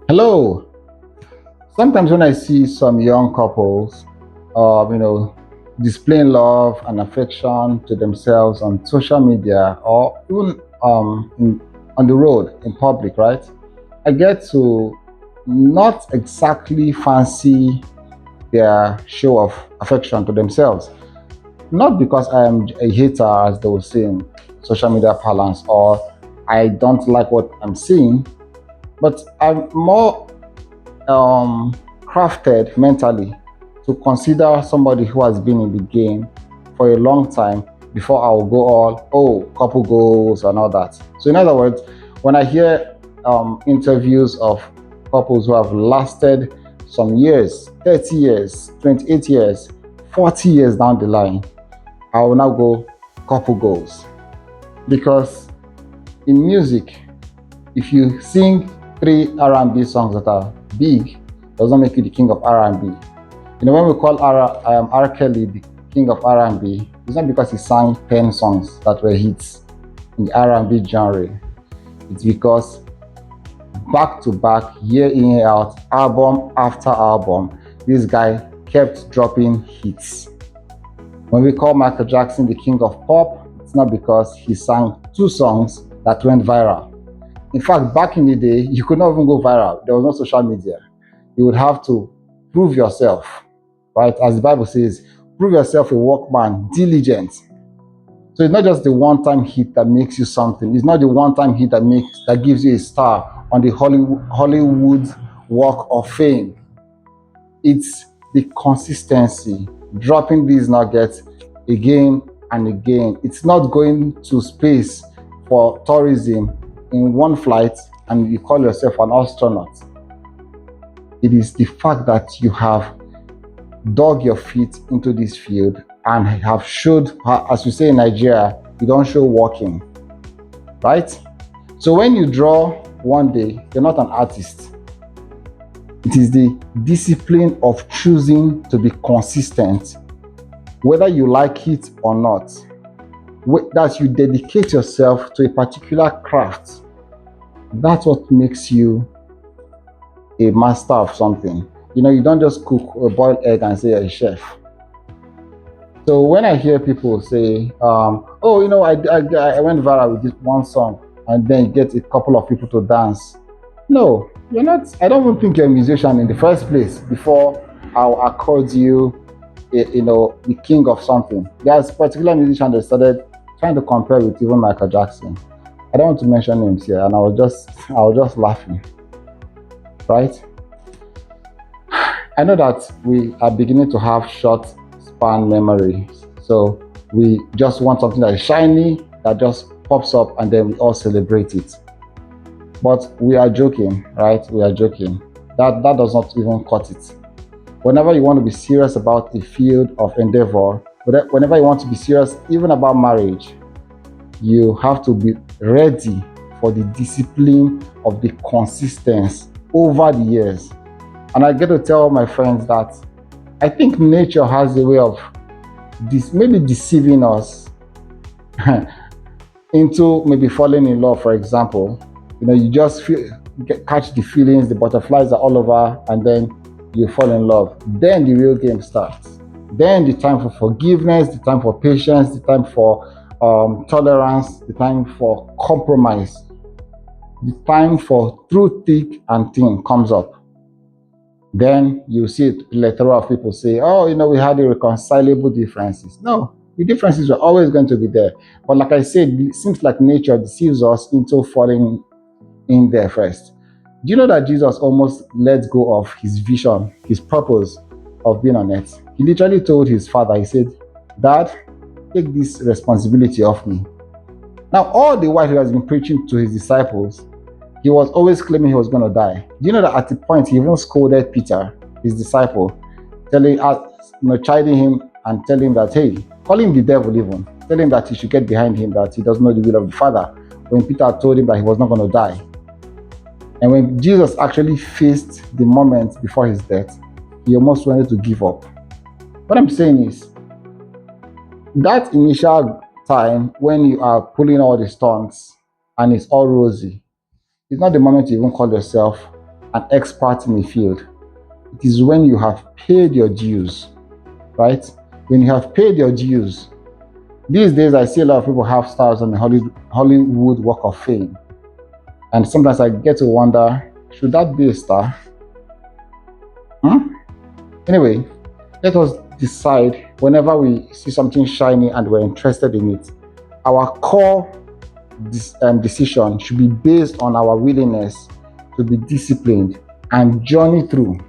Hello. Sometimes when I see some young couples, displaying love and affection to themselves on social media or even on the road in public, right? I get to not exactly fancy their show of affection to themselves. Not because I am a hater, as they will say in social media parlance, or I don't like what I'm seeing, but I'm more crafted mentally to consider somebody who has been in the game for a long time before I will go all, oh, couple goals and all that. So, in other words, when I hear interviews of couples who have lasted some years, 30 years, 28 years, 40 years down the line, I will now go couple goals. Because in music, if you sing three R&B songs that are big, does not make you the king of R&B. When we call R. Kelly the king of R&B, it's not because he sang 10 songs that were hits in the R&B genre. It's because back to back, year in, year out, album after album, this guy kept dropping hits. When we call Michael Jackson the king of pop, it's not because he sang two songs that went viral. In fact, back in the day, you could not even go viral. There was no social media. You would have to prove yourself, right? As the Bible says, prove yourself a workman, diligent. So it's not just the one-time hit that makes you something. It's not the one-time hit that gives you a star on the Hollywood Walk of Fame. It's the consistency, dropping these nuggets again and again. It's not going to space for tourism in one flight and you call yourself an astronaut. It is the fact that you have dug your feet into this field and have showed, as we say in Nigeria, you don't show walking, right? So when you draw one day, you're not an artist. It is the discipline of choosing to be consistent, whether you like it or not. That you dedicate yourself to a particular craft. That's what makes you a master of something. You don't just cook a boiled egg and say you're a chef. So when I hear people say, "Oh, I went viral with this one song," and then get a couple of people to dance, no, you're not. I don't even think you're a musician in the first place. Before I'll accord you, the king of something. There's particular musician that started trying to compare with even Michael Jackson. I don't want to mention names here, and I was just laughing, right? I know that we are beginning to have short span memory. So we just want something that is shiny, that just pops up, and then we all celebrate it. But we are joking, right? We are joking. That does not even cut it. Whenever you want to be serious about a field of endeavor, whenever you want to be serious even about marriage, you have to be ready for the discipline of the consistency over the years. And I get to tell my friends that I think nature has a way of maybe deceiving us into maybe falling in love, for example. You just catch the feelings, the butterflies are all over, and then you fall in love. Then the real game starts. Then the time for forgiveness, the time for patience, the time for tolerance, the time for compromise, the time for through thick and thin comes up. Then you see a plethora of people say, "Oh, we had irreconcilable differences." No, the differences are always going to be there. But like I said, it seems like nature deceives us into falling in there first. Do you know that Jesus almost let go of his vision, his purpose of being on earth? He literally told his father, he said, "Dad, take this responsibility off me." Now, all the while he has been preaching to his disciples, he was always claiming he was going to die. Do you know that at the point he even scolded Peter, his disciple, chiding him and telling him that, hey, call him the devil even, telling him that he should get behind him, that he doesn't know the will of the Father, when Peter told him that he was not going to die. And when Jesus actually faced the moment before his death, he almost wanted to give up. What I'm saying is, that initial time when you are pulling all the stunts and it's all rosy, it's not the moment you even call yourself an expert in a field. It is when you have paid your dues, right? When you have paid your dues. These days, I see a lot of people have stars on the Hollywood Walk of Fame. And sometimes I get to wonder, should that be a star? Hmm? Anyway, let us decide whenever we see something shiny and we're interested in it. Our core decision should be based on our willingness to be disciplined and journey through.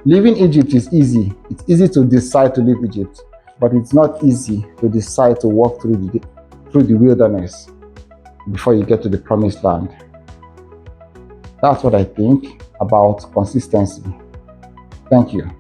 Leaving Egypt is easy. It's easy to decide to leave Egypt, but it's not easy to decide to walk through the wilderness before you get to the promised land. That's what I think about consistency. Thank you.